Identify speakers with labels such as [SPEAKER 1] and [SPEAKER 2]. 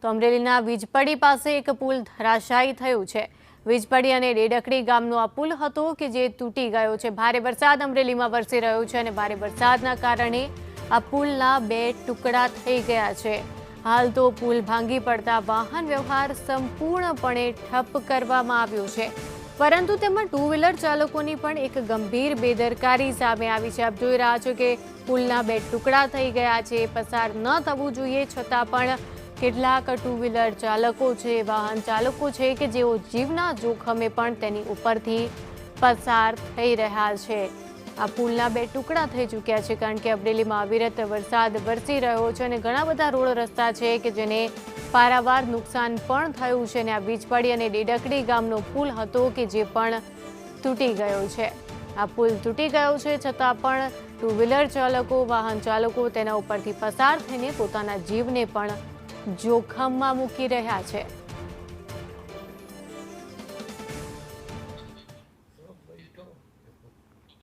[SPEAKER 1] તો અમરેલીના વીજપડી પાસે એક પુલ ધરાશાયી થયું છે। વીજપડી અને ડેડકડી ગામનો આ પુલ હતો કે જે તૂટી ગયો છે। ભારે વરસાદ અમરેલીમાં વરસી રહ્યો છે અને ભારે વરસાદના કારણે આ પુલના 2 ટુકડા થઈ ગયા છે। હાલ તો પુલ ભાંગી પડતા વાહન વ્યવહાર સંપૂર્ણપણે ઠપ કરવામાં આવ્યો છે, પરંતુ તેમાં ટુ વ્હીલર ચાલકોની પણ એક ગંભીર બેદરકારી સામે આવી છે। આપ જોઈ રહ્યા છો કે પુલના 2 ટુકડા થઈ ગયા છે। પસાર ન થવું જોઈએ છતાં પણ કેટલાક ટુ વ્હીલર ચાલકો છે, વાહન ચાલકો છે કે જેઓ જીવના જોખમે પણ તેની ઉપરથી પસાર થઈ રહ્યા છે। આ પુલના 2 ટુકડા થઈ ચૂક્યા છે કારણ કે અમરેલીમાં અવિરત વરસાદ વરસી રહ્યો છે અને ઘણા બધા રોડ રસ્તા છે કે જેને પારાવાર નુકસાન પણ થયું છે અને આ વીજપડી અને ડેડકડી ગામનો પુલ હતો કે જે પણ તૂટી ગયો છે। આ પુલ તૂટી ગયો છે છતાં પણ ટુ વ્હીલર ચાલકો, વાહન ચાલકો તેના ઉપરથી પસાર થઈને પોતાના જીવને પણ જોખમમાં મૂકી રહ્યા છે।